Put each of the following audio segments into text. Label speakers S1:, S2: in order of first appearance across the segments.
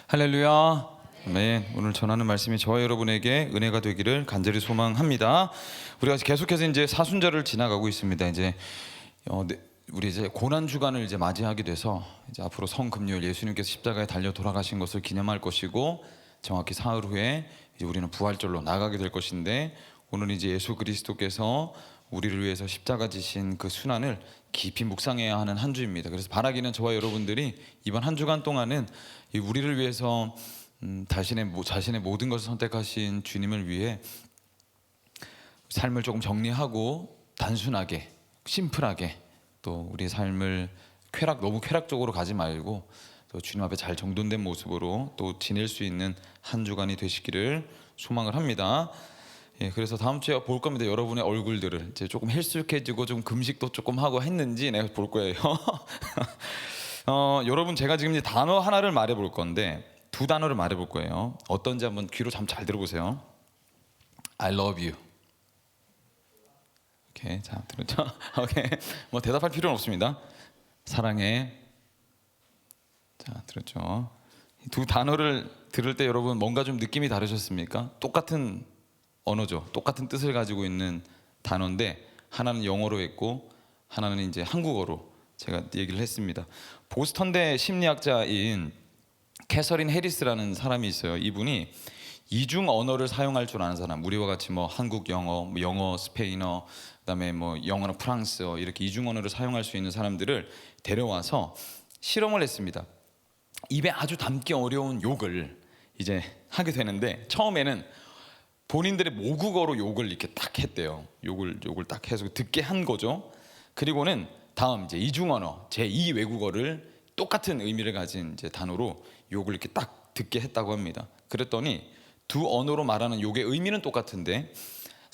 S1: 할렐루야. 아멘. 오늘 전하는 말씀이 저와 여러분에게 은혜가 되기를 간절히 소망합니다. 우리가 계속해서 이제 사순절을 지나가고 있습니다. 우리 이제 고난 주간을 이제 맞이하게 돼서 이제 앞으로 성금요일 예수님께서 십자가에 달려 돌아가신 것을 기념할 것이고, 정확히 사흘 후에 이제 우리는 부활절로 나가게 될 것인데, 오늘 이제 예수 그리스도께서 우리를 위해서 십자가 지신 그 순환을 깊이 묵상해야 하는 한 주입니다. 그래서 바라기는 저와 여러분들이 이번 한 주간 동안은 우리를 위해서 자신의 모든 것을 선택하신 주님을 위해 삶을 조금 정리하고 단순하게, 심플하게, 또 우리의 삶을 너무 쾌락적으로 가지 말고 또 주님 앞에 잘 정돈된 모습으로 또 지낼 수 있는 한 주간이 되시기를 소망을 합니다. 그래서 다음 주에 볼 겁니다. 여러분의 얼굴들을 이제 조금 헬쑥해지고 좀 금식도 조금 하고 했는지 내가 볼 거예요. 여러분, 제가 지금 이제 단어 하나를 말해 볼 건데 두 단어를 말해 볼 거예요. 어떤지 한번 귀로 잘 들어보세요. I love you. 오케이, 자, 들었죠? 오케이, 뭐 대답할 필요는 없습니다. 사랑해. 자, 들었죠? 두 단어를 들을 때 여러분 뭔가 좀 느낌이 다르셨습니까? 똑같은 언어죠. 똑같은 뜻을 가지고 있는 단어인데 하나는 영어로 했고 하나는 이제 한국어로 제가 얘기를 했습니다. 보스턴대 심리학자인 캐서린 해리스라는 사람이 있어요. 이분이 이중 언어를 사용할 줄 아는 사람, 우리와 같이 뭐 한국 영어, 영어 스페인어, 그다음에 뭐 영어나 프랑스어, 이렇게 이중 언어를 사용할 수 있는 사람들을 데려와서 실험을 했습니다. 입에 아주 담기 어려운 욕을 이제 하게 되는데, 처음에는 본인들의 모국어로 욕을 이렇게 딱 했대요. 욕을 딱 해서 듣게 한 거죠. 그리고는 다음 이제 이중 언어, 제2 외국어를 똑같은 의미를 가진 이제 단어로 욕을 이렇게 딱 듣게 했다고 합니다. 그랬더니 두 언어로 말하는 욕의 의미는 똑같은데,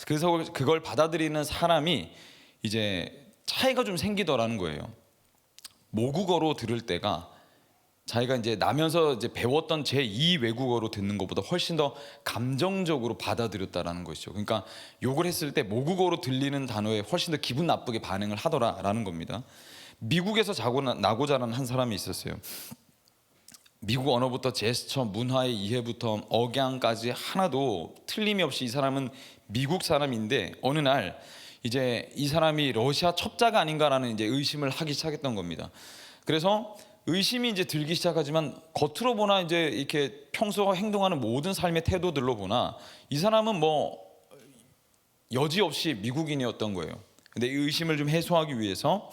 S1: 그래서 그걸 받아들이는 사람이 이제 차이가 좀 생기더라는 거예요. 모국어로 들을 때가 자기가 이제 나면서 이제 배웠던 제2 외국어로 듣는 것보다 훨씬 더 감정적으로 받아들였다라는 것이죠. 그러니까 욕을 했을 때 모국어로 들리는 단어에 훨씬 더 기분 나쁘게 반응을 하더라라는 겁니다. 미국에서 나고 자란 한 사람이 있었어요. 미국 언어부터 제스처, 문화의 이해부터 억양까지 하나도 틀림이 없이 이 사람은 미국 사람인데, 어느 날 이제 이 사람이 러시아 첩자가 아닌가라는 이제 의심을 하기 시작했던 겁니다. 그래서 의심이 이제 들기 시작하지만 겉으로 보나 이제 이렇게 평소 행동하는 모든 삶의 태도들로 보나 이 사람은 뭐 여지없이 미국인이었던 거예요. 근데 이 의심을 좀 해소하기 위해서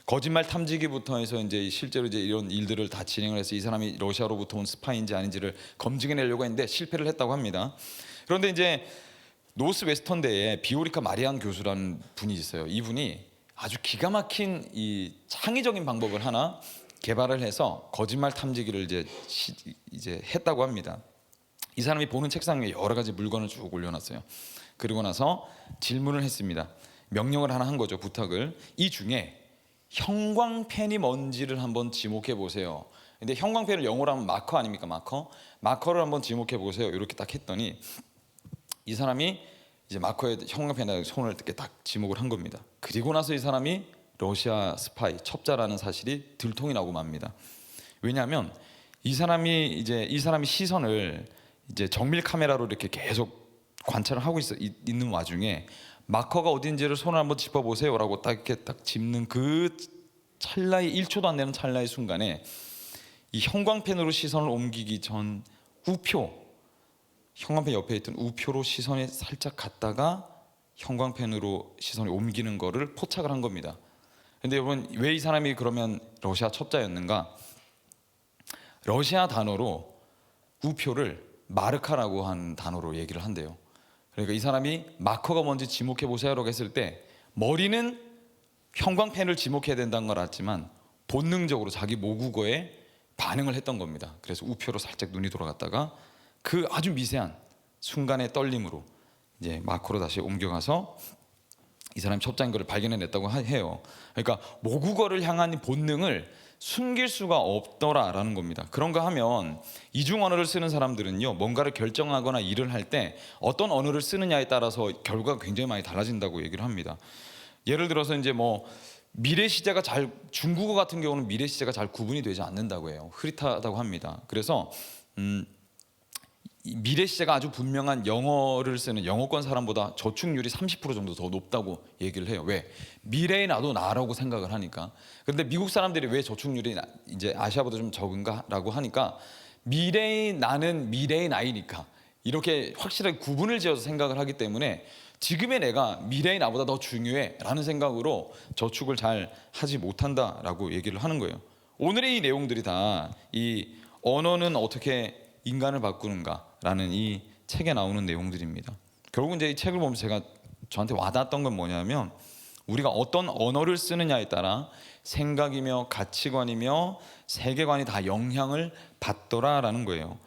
S1: 거짓말 탐지기부터 해서 이제 실제로 이제 이런 일들을 다 진행을 해서 이 사람이 러시아로부터 온 스파이인지 아닌지를 검증해내려고 했는데 실패를 했다고 합니다. 그런데 이제 노스 웨스턴대에 비오리카 마리안 교수라는 분이 있어요. 이분이 아주 기가 막힌 이 창의적인 방법을 하나 개발을 해서 거짓말 탐지기를 이제 했다고 합니다. 이 사람이 보는 책상 위에 여러 가지 물건을 쭉 올려놨어요. 그리고 나서 질문을 했습니다. 명령을 하나 한 거죠. 부탁을. 이 중에 형광펜이 뭔지를 한번 지목해 보세요. 근데 형광펜을 영어로 하면 마커 아닙니까? 마커를 한번 지목해 보세요. 이렇게 딱 했더니 이 사람이 이제 마커에 형광펜에 손을 이렇게 딱 지목을 한 겁니다. 그리고 나서 이 사람이 러시아 스파이, 첩자라는 사실이 들통이 나고 맙니다. 왜냐하면 이 사람이 시선을 이제 정밀 카메라로 이렇게 계속 관찰을 하고 있는 와중에 마커가 어딘지를 손을 한번 짚어보세요라고 딱 이렇게 딱 짚는 그 찰나의 1초도 안 되는 찰나의 순간에 이 형광펜으로 시선을 옮기기 전 형광펜 옆에 있던 우표로 시선이 살짝 갔다가 형광펜으로 시선을 옮기는 거를 포착을 한 겁니다. 근데 여러분, 왜 이 사람이 그러면 러시아 첩자였는가? 러시아 단어로 우표를 마르카라고 하는 단어로 얘기를 한대요. 그러니까 이 사람이 마커가 뭔지 지목해 보세요라고 했을 때 머리는 형광펜을 지목해야 된다는 걸 알았지만 본능적으로 자기 모국어에 반응을 했던 겁니다. 그래서 우표로 살짝 눈이 돌아갔다가 그 아주 미세한 순간의 떨림으로 이제 마커로 다시 옮겨가서 이 사람이 첩자인 것을 발견해냈다고 해요. 그러니까 모국어를 향한 본능을 숨길 수가 없더라라는 겁니다. 그런가 하면 이중 언어를 쓰는 사람들은요, 뭔가를 결정하거나 일을 할 때 어떤 언어를 쓰느냐에 따라서 결과가 굉장히 많이 달라진다고 얘기를 합니다. 예를 들어서 이제 뭐 미래 시제가 중국어 같은 경우는 미래 시제가 잘 구분이 되지 않는다고 해요. 흐릿하다고 합니다. 그래서 이 미래 시제가 아주 분명한 영어를 쓰는 영어권 사람보다 저축률이 30% 정도 더 높다고 얘기를 해요. 왜? 미래의 나도 나라고 생각을 하니까. 그런데 미국 사람들이 왜 저축률이 이제 아시아보다 좀 적은가라고 하니까 미래의 나는 미래의 나이니까 이렇게 확실하게 구분을 지어서 생각을 하기 때문에 지금의 내가 미래의 나보다 더 중요해라는 생각으로 저축을 잘 하지 못한다라고 얘기를 하는 거예요. 오늘의 이 내용들이 다 이 언어는 어떻게 인간을 바꾸는가라는 이 책에 나오는 내용들입니다. 결국 이제 이 책을 보면서 제가 저한테 와닿았던 건 뭐냐면 우리가 어떤 언어를 쓰느냐에 따라 생각이며 가치관이며 세계관이 다 영향을 받더라라는 거예요.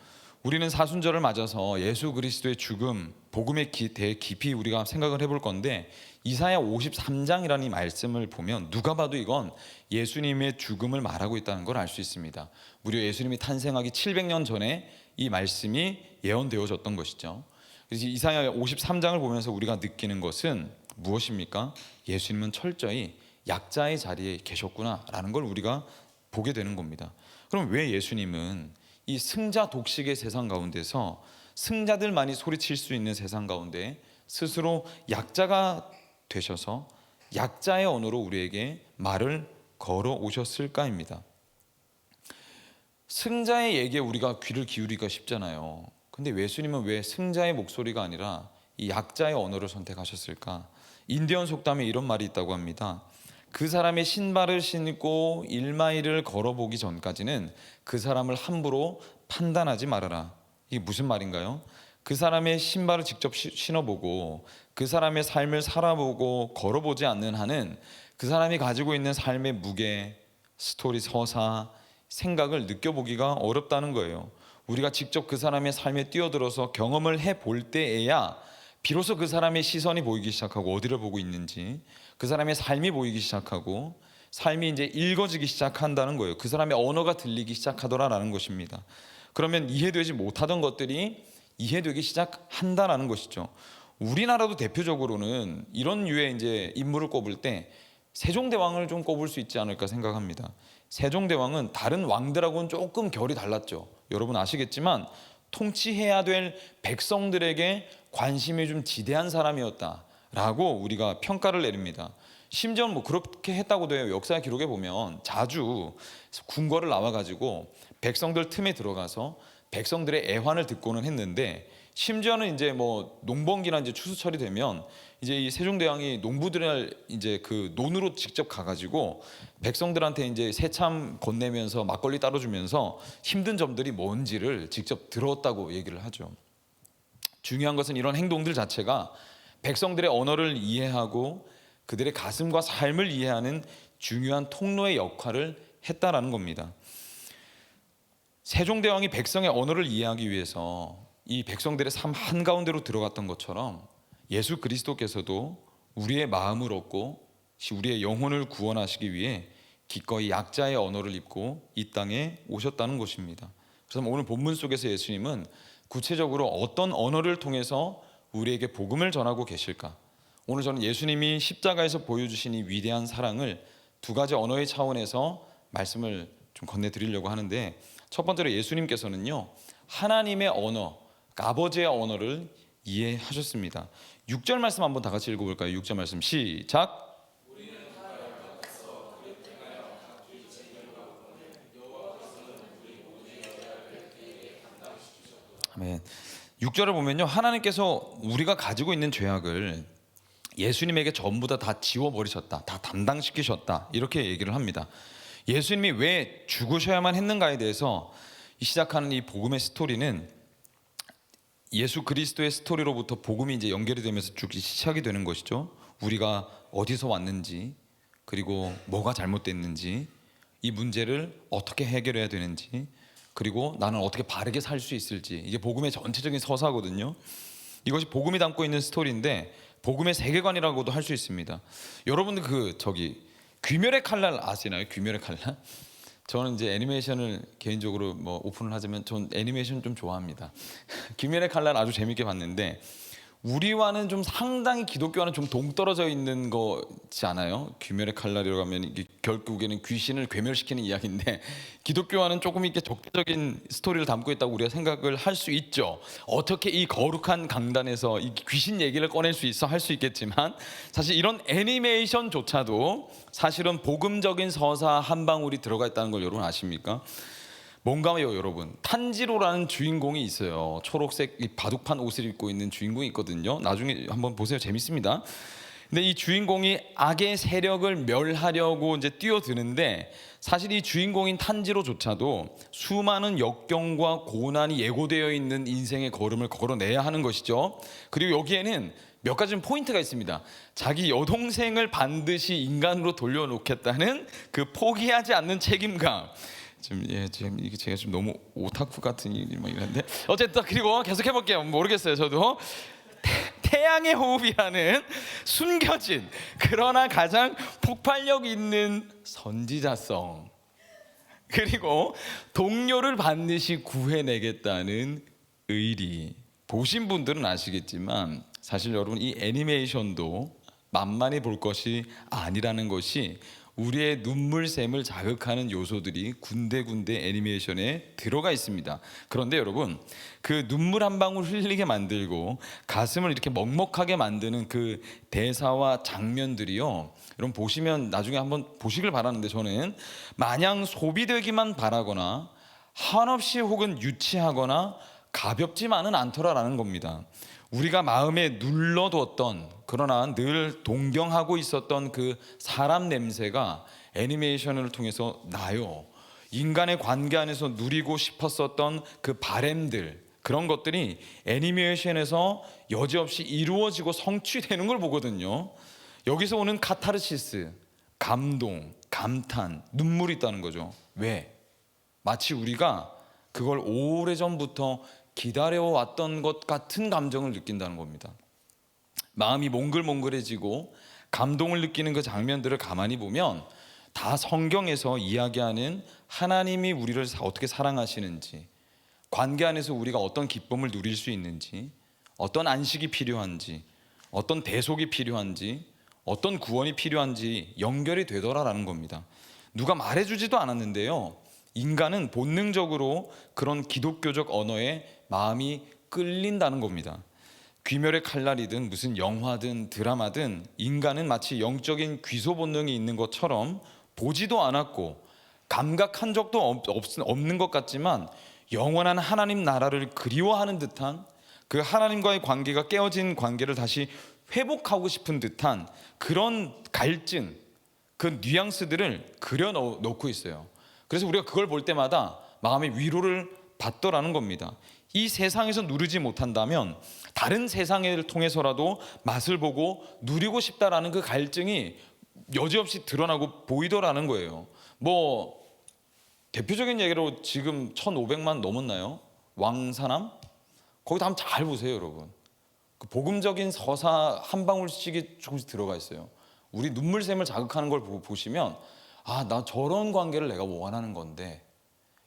S1: 우리는 사순절을 맞아서 예수 그리스도의 죽음, 복음에 대해 깊이 우리가 생각을 해볼 건데 이사야 53장이라는 이 말씀을 보면 누가 봐도 이건 예수님의 죽음을 말하고 있다는 걸 알 수 있습니다. 무려 예수님이 탄생하기 700년 전에 이 말씀이 예언되어졌던 것이죠. 그래서 이사야 53장을 보면서 우리가 느끼는 것은 무엇입니까? 예수님은 철저히 약자의 자리에 계셨구나라는 걸 우리가 보게 되는 겁니다. 그럼 왜 예수님은 이 승자 독식의 세상 가운데서 승자들만이 소리칠 수 있는 세상 가운데 스스로 약자가 되셔서 약자의 언어로 우리에게 말을 걸어 오셨을까입니다. 승자의 얘기에 우리가 귀를 기울이기가 쉽잖아요. 근데 예수님은 왜 승자의 목소리가 아니라 이 약자의 언어를 선택하셨을까? 인디언 속담에 이런 말이 있다고 합니다. 그 사람의 신발을 신고 1마일을 걸어보기 전까지는 그 사람을 함부로 판단하지 말아라. 이게 무슨 말인가요? 그 사람의 신발을 직접 신어보고 그 사람의 삶을 살아보고 걸어보지 않는 한은 그 사람이 가지고 있는 삶의 무게, 스토리, 서사, 생각을 느껴보기가 어렵다는 거예요. 우리가 직접 그 사람의 삶에 뛰어들어서 경험을 해볼 때에야 비로소 그 사람의 시선이 보이기 시작하고 어디를 보고 있는지 그 사람의 삶이 보이기 시작하고 삶이 이제 읽어지기 시작한다는 거예요. 그 사람의 언어가 들리기 시작하더라라는 것입니다. 그러면 이해되지 못하던 것들이 이해되기 시작한다라는 것이죠. 우리나라도 대표적으로는 이런 류의 이제 인물을 꼽을 때 세종대왕을 좀 꼽을 수 있지 않을까 생각합니다. 세종대왕은 다른 왕들하고는 조금 결이 달랐죠. 여러분 아시겠지만 통치해야 될 백성들에게 관심이 좀 지대한 사람이었다라고 우리가 평가를 내립니다. 심지어 뭐 그렇게 했다고도 해요. 역사 기록에 보면 자주 궁궐을 나와가지고 백성들 틈에 들어가서 백성들의 애환을 듣고는 했는데 심지어는 이제 뭐 농번기나 이제 추수철이 되면 이제 이 세종대왕이 농부들을 이제 그 논으로 직접 가가지고 백성들한테 이제 새참 건네면서 막걸리 따라주면서 힘든 점들이 뭔지를 직접 들었다고 얘기를 하죠. 중요한 것은 이런 행동들 자체가 백성들의 언어를 이해하고 그들의 가슴과 삶을 이해하는 중요한 통로의 역할을 했다라는 겁니다. 세종대왕이 백성의 언어를 이해하기 위해서 이 백성들의 삶 한가운데로 들어갔던 것처럼 예수 그리스도께서도 우리의 마음을 얻고 우리의 영혼을 구원하시기 위해 기꺼이 약자의 언어를 입고 이 땅에 오셨다는 것입니다. 그래서 오늘 본문 속에서 예수님은 구체적으로 어떤 언어를 통해서 우리에게 복음을 전하고 계실까? 오늘 저는 예수님이 십자가에서 보여주신 이 위대한 사랑을 두 가지 언어의 차원에서 말씀을 좀 건네드리려고 하는데 첫 번째로 예수님께서는요 하나님의 언어, 아버지의 언어를 이해하셨습니다. 6절 말씀 한번 다 같이 읽어볼까요? 6절 말씀 시작. 아멘. 6절을 보면요 하나님께서 우리가 가지고 있는 죄악을 예수님에게 전부 다 지워버리셨다, 다 담당시키셨다 이렇게 얘기를 합니다. 예수님이 왜 죽으셔야만 했는가에 대해서 시작하는 이 복음의 스토리는 예수 그리스도의 스토리로부터 복음이 이제 연결이 되면서 쭉 시작이 되는 것이죠. 우리가 어디서 왔는지 그리고 뭐가 잘못됐는지 이 문제를 어떻게 해결해야 되는지 그리고 나는 어떻게 바르게 살 수 있을지 이게 복음의 전체적인 서사거든요. 이것이 복음이 담고 있는 스토리인데 복음의 세계관이라고도 할 수 있습니다. 여러분들 귀멸의 칼날 아시나요? 귀멸의 칼날? 저는 이제 애니메이션을 개인적으로 뭐 오픈을 하자면 전 애니메이션 좀 좋아합니다. 귀멸의 칼날 아주 재밌게 봤는데 우리와는 좀 상당히 기독교와는 좀 동떨어져 있는 거지 않아요? 귀멸의 칼날이라고 하면 이게 결국에는 귀신을 괴멸시키는 이야기인데 기독교와는 조금 이렇게 적대적인 스토리를 담고 있다고 우리가 생각을 할 수 있죠. 어떻게 이 거룩한 강단에서 이 귀신 얘기를 꺼낼 수 있어 할 수 있겠지만 사실 이런 애니메이션조차도 사실은 복음적인 서사 한 방울이 들어가 있다는 걸 여러분 아십니까? 뭔가요, 여러분? 탄지로라는 주인공이 있어요. 초록색 이 바둑판 옷을 입고 있는 주인공이 있거든요. 나중에 한번 보세요. 재밌습니다. 근데 이 주인공이 악의 세력을 멸하려고 이제 뛰어드는데 사실 이 주인공인 탄지로조차도 수많은 역경과 고난이 예고되어 있는 인생의 걸음을 걸어내야 하는 것이죠. 그리고 여기에는 몇 가지 포인트가 있습니다. 자기 여동생을 반드시 인간으로 돌려놓겠다는 그 포기하지 않는 책임감. 지금 이게 제가 좀 너무 오타쿠 같은 일이 막 이런데 어쨌든 그리고 계속해 볼게요. 모르겠어요. 저도 태양의 호흡이라는 숨겨진 그러나 가장 폭발력 있는 선지자성, 그리고 동료를 반드시 구해내겠다는 의리. 보신 분들은 아시겠지만 사실 여러분 이 애니메이션도 만만히 볼 것이 아니라는 것이 우리의 눈물샘을 자극하는 요소들이 군데군데 애니메이션에 들어가 있습니다. 그런데 여러분 그 눈물 한 방울 흘리게 만들고 가슴을 이렇게 먹먹하게 만드는 그 대사와 장면들이요, 여러분 보시면 나중에 한번 보시길 바라는데 저는 마냥 소비되기만 바라거나 한없이 혹은 유치하거나 가볍지만은 않더라라는 겁니다. 우리가 마음에 눌러뒀던 그러나 늘 동경하고 있었던 그 사람 냄새가 애니메이션을 통해서 나요. 인간의 관계 안에서 누리고 싶었었던 그 바램들, 그런 것들이 애니메이션에서 여지없이 이루어지고 성취되는 걸 보거든요. 여기서 오는 카타르시스, 감동, 감탄, 눈물이 있다는 거죠. 왜? 마치 우리가 그걸 오래전부터 기다려왔던 것 같은 감정을 느낀다는 겁니다. 마음이 몽글몽글해지고 감동을 느끼는 그 장면들을 가만히 보면 다 성경에서 이야기하는 하나님이 우리를 어떻게 사랑하시는지, 관계 안에서 우리가 어떤 기쁨을 누릴 수 있는지, 어떤 안식이 필요한지, 어떤 대속이 필요한지, 어떤 구원이 필요한지 연결이 되더라라는 겁니다. 누가 말해주지도 않았는데요, 인간은 본능적으로 그런 기독교적 언어에 마음이 끌린다는 겁니다. 귀멸의 칼날이든 무슨 영화든 드라마든 인간은 마치 영적인 귀소 본능이 있는 것처럼 보지도 않았고 감각한 적도 없는 것 같지만 영원한 하나님 나라를 그리워하는 듯한, 그 하나님과의 관계가 깨어진 관계를 다시 회복하고 싶은 듯한 그런 갈증, 그 뉘앙스들을 그려놓고 있어요. 그래서 우리가 그걸 볼 때마다 마음의 위로를 받더라는 겁니다. 이 세상에서 누리지 못한다면 다른 세상을 통해서라도 맛을 보고 누리고 싶다라는 그 갈증이 여지없이 드러나고 보이더라는 거예요. 뭐 대표적인 얘기로 지금 1,500만 넘었나요? 왕사남? 거기다 한번 잘 보세요, 여러분. 그 복음적인 서사 한 방울씩이 조금씩 들어가 있어요. 우리 눈물샘을 자극하는 걸 보시면 아, 나 저런 관계를 내가 원하는 건데,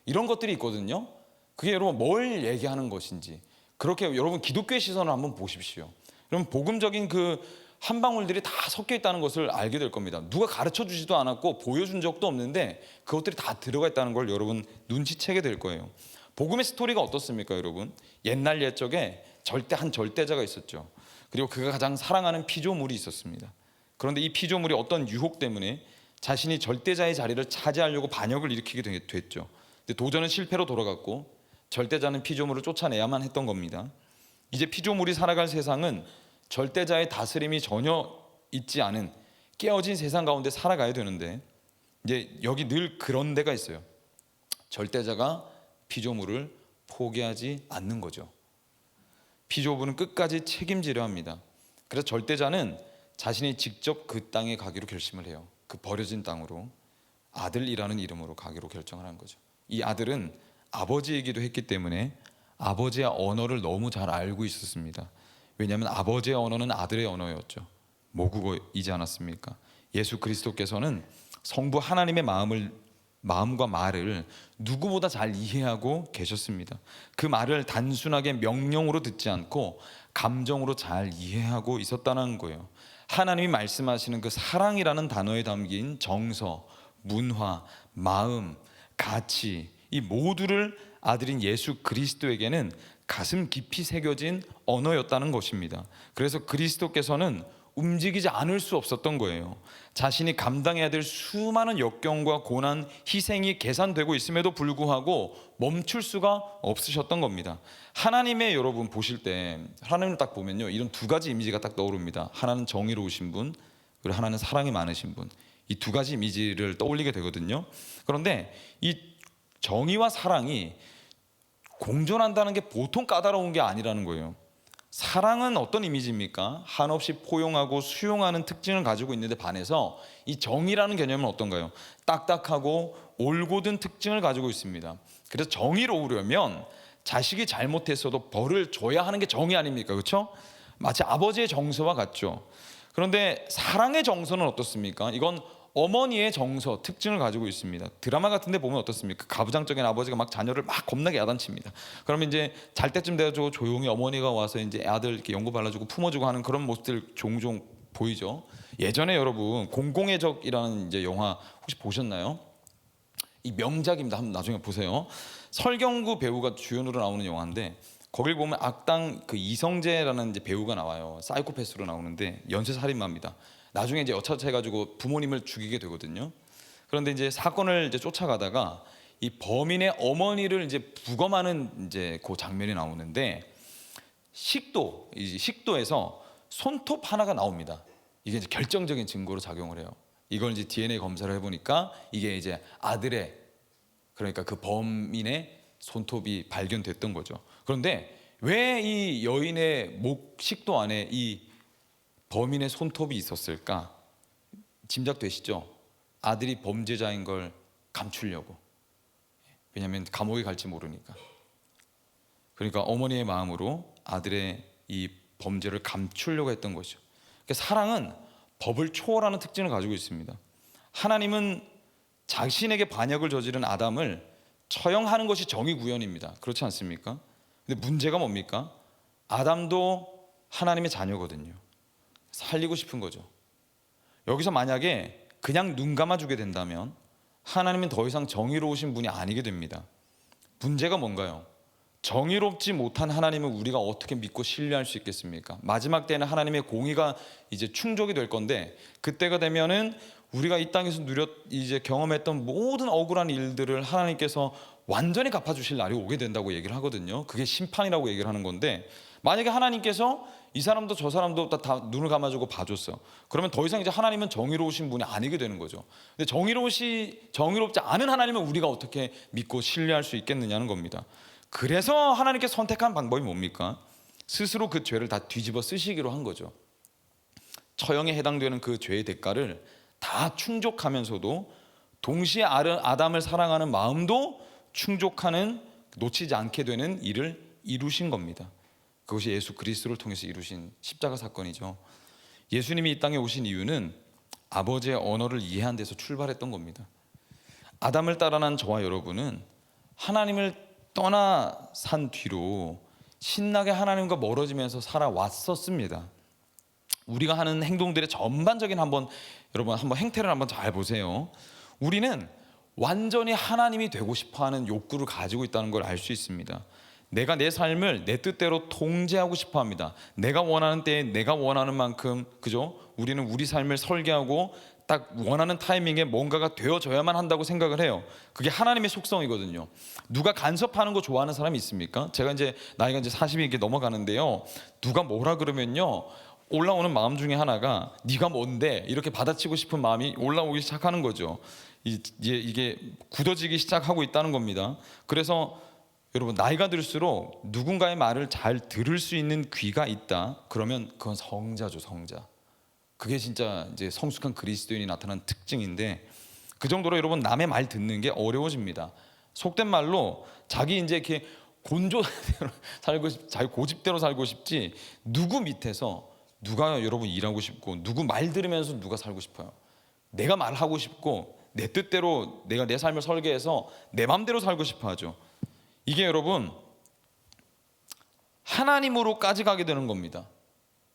S1: 이런 것들이 있거든요. 그게 여러분 뭘 얘기하는 것인지, 그렇게 여러분 기독교의 시선을 한번 보십시오. 여러분 복음적인 그 한 방울들이 다 섞여 있다는 것을 알게 될 겁니다. 누가 가르쳐 주지도 않았고 보여준 적도 없는데 그것들이 다 들어가 있다는 걸 여러분 눈치채게 될 거예요. 복음의 스토리가 어떻습니까, 여러분? 옛날 옛적에 한 절대자가 있었죠. 그리고 그가 가장 사랑하는 피조물이 있었습니다. 그런데 이 피조물이 어떤 유혹 때문에 자신이 절대자의 자리를 차지하려고 반역을 일으키게 됐죠. 근데 도전은 실패로 돌아갔고 절대자는 피조물을 쫓아내야만 했던 겁니다. 이제 피조물이 살아갈 세상은 절대자의 다스림이 전혀 있지 않은 깨어진 세상 가운데 살아가야 되는데, 이제 여기 늘 그런 데가 있어요. 절대자가 피조물을 포기하지 않는 거죠. 피조물은 끝까지 책임지려 합니다. 그래서 절대자는 자신이 직접 그 땅에 가기로 결심을 해요. 그 버려진 땅으로 아들이라는 이름으로 가기로 결정을 한 거죠. 이 아들은 아버지이기도 했기 때문에 아버지의 언어를 너무 잘 알고 있었습니다. 왜냐하면 아버지의 언어는 아들의 언어였죠. 모국어이지 않았습니까? 예수 그리스도께서는 성부 하나님의 마음을 마음과 말을 누구보다 잘 이해하고 계셨습니다. 그 말을 단순하게 명령으로 듣지 않고 감정으로 잘 이해하고 있었다는 거예요. 하나님이 말씀하시는 그 사랑이라는 단어에 담긴 정서, 문화, 마음, 가치, 이 모두를 아들인 예수 그리스도에게는 가슴 깊이 새겨진 언어였다는 것입니다. 그래서 그리스도께서는 움직이지 않을 수 없었던 거예요. 자신이 감당해야 될 수많은 역경과 고난, 희생이 계산되고 있음에도 불구하고 멈출 수가 없으셨던 겁니다. 하나님의 여러분 보실 때 하나님을 딱 보면요, 이런 두 가지 이미지가 딱 떠오릅니다. 하나는 정의로우신 분, 그리고 하나는 사랑이 많으신 분. 이 두 가지 이미지를 떠올리게 되거든요. 그런데 이 정의와 사랑이 공존한다는 게 보통 까다로운 게 아니라는 거예요. 사랑은 어떤 이미지입니까? 한없이 포용하고 수용하는 특징을 가지고 있는데 반해서 이 정의라는 개념은 어떤가요? 딱딱하고 올곧은 특징을 가지고 있습니다. 그래서 정의로우려면 자식이 잘못했어도 벌을 줘야 하는 게 정의 아닙니까? 그렇죠? 마치 아버지의 정서와 같죠. 그런데 사랑의 정서는 어떻습니까? 이건 어머니의 정서, 특징을 가지고 있습니다. 드라마 같은 데 보면 어떻습니까? 가부장적인 아버지가 막 자녀를 막 겁나게 야단칩니다. 그러면 이제 잘 때쯤 돼가지고 조용히 어머니가 와서 이제 아들 이렇게 연고 발라주고 품어주고 하는 그런 모습들 종종 보이죠. 예전에 여러분 공공의 적이라는 이제 영화 혹시 보셨나요? 이 명작입니다. 한번 나중에 보세요. 설경구 배우가 주연으로 나오는 영화인데 거길 보면 악당 그 이성재라는 이제 배우가 나와요. 사이코패스로 나오는데 연쇄살인마입니다. 나중에 이제 여차해가지고 부모님을 죽이게 되거든요. 그런데 이제 사건을 이제 쫓아가다가 이 범인의 어머니를 이제 부검하는 이제 그 장면이 나오는데 식도에서 손톱 하나가 나옵니다. 이게 이제 결정적인 증거로 작용을 해요. 이걸 이제 DNA 검사를 해보니까 이게 이제 아들의, 그러니까 그 범인의 손톱이 발견됐던 거죠. 그런데 왜 이 여인의 목 식도 안에 이 범인의 손톱이 있었을까? 짐작되시죠? 아들이 범죄자인 걸 감추려고. 왜냐하면 감옥에 갈지 모르니까. 그러니까 어머니의 마음으로 아들의 이 범죄를 감추려고 했던 것이죠. 그러니까 사랑은 법을 초월하는 특징을 가지고 있습니다. 하나님은 자신에게 반역을 저지른 아담을 처형하는 것이 정의 구현입니다. 그렇지 않습니까? 근데 문제가 뭡니까? 아담도 하나님의 자녀거든요. 살리고 싶은 거죠. 여기서 만약에 그냥 눈 감아주게 된다면 하나님은 더 이상 정의로우신 분이 아니게 됩니다. 문제가 뭔가요? 정의롭지 못한 하나님을 우리가 어떻게 믿고 신뢰할 수 있겠습니까? 마지막 때는 하나님의 공의가 이제 충족이 될 건데 그때가 되면은 우리가 이 땅에서 이제 경험했던 모든 억울한 일들을 하나님께서 완전히 갚아주실 날이 오게 된다고 얘기를 하거든요. 그게 심판이라고 얘기를 하는 건데 만약에 하나님께서 이 사람도 저 사람도 다 눈을 감아주고 봐줬어. 그러면 더 이상 이제 하나님은 정의로우신 분이 아니게 되는 거죠. 근데 정의롭지 않은 하나님을 우리가 어떻게 믿고 신뢰할 수 있겠느냐는 겁니다. 그래서 하나님께 선택한 방법이 뭡니까? 스스로 그 죄를 다 뒤집어 쓰시기로 한 거죠. 처형에 해당되는 그 죄의 대가를 다 충족하면서도 동시에 아담을 사랑하는 마음도 충족하는, 놓치지 않게 되는 일을 이루신 겁니다. 그것이 예수 그리스도를 통해서 이루신 십자가 사건이죠. 예수님이 이 땅에 오신 이유는 아버지의 언어를 이해한 데서 출발했던 겁니다. 아담을 따라 난 저와 여러분은 하나님을 떠나 산 뒤로 신나게 하나님과 멀어지면서 살아왔었습니다. 우리가 하는 행동들의 전반적인 여러분 한번 행태를 한번 잘 보세요. 우리는 완전히 하나님이 되고 싶어하는 욕구를 가지고 있다는 걸 알 수 있습니다. 내가 내 삶을 내 뜻대로 통제하고 싶어합니다. 내가 원하는 때에 내가 원하는 만큼, 그죠? 우리는 우리 삶을 설계하고 딱 원하는 타이밍에 뭔가가 되어져야만 한다고 생각을 해요. 그게 하나님의 속성이거든요. 누가 간섭하는 거 좋아하는 사람이 있습니까? 제가 이제 나이가 이제 40이 이렇게 넘어가는데요. 누가 뭐라 그러면요, 올라오는 마음 중에 하나가 네가 뭔데 이렇게 받아치고 싶은 마음이 올라오기 시작하는 거죠. 이게 굳어지기 시작하고 있다는 겁니다. 그래서 여러분 나이가 들수록 누군가의 말을 잘 들을 수 있는 귀가 있다. 그러면 그건 성자죠, 성자. 그게 진짜 이제 성숙한 그리스도인이 나타난 특징인데 그 정도로 여러분 남의 말 듣는 게 어려워집니다. 속된 말로 자기 이제 이렇게 곤조대로 살고 자기 고집대로 살고 싶지 누구 밑에서 누가 여러분 일하고 싶고 누구 말 들으면서 누가 살고 싶어요. 내가 말하고 싶고 내 뜻대로 내가 내 삶을 설계해서 내 맘대로 살고 싶어 하죠. 이게 여러분 하나님으로까지 가게 되는 겁니다.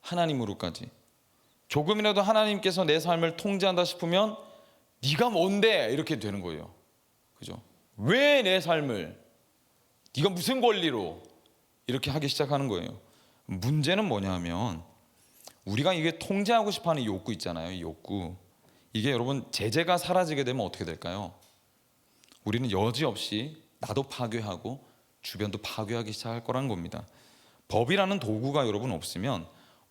S1: 하나님으로까지. 조금이라도 하나님께서 내 삶을 통제한다 싶으면 네가 뭔데 이렇게 되는 거예요. 그죠? 왜 내 삶을 네가 무슨 권리로 이렇게 하기 시작하는 거예요. 문제는 뭐냐면 우리가 이게 통제하고 싶어하는 욕구 있잖아요. 이 욕구. 이게 여러분 제재가 사라지게 되면 어떻게 될까요? 우리는 여지없이 나도 파괴하고 주변도 파괴하기 시작할 거라는 겁니다. 법이라는 도구가 여러분 없으면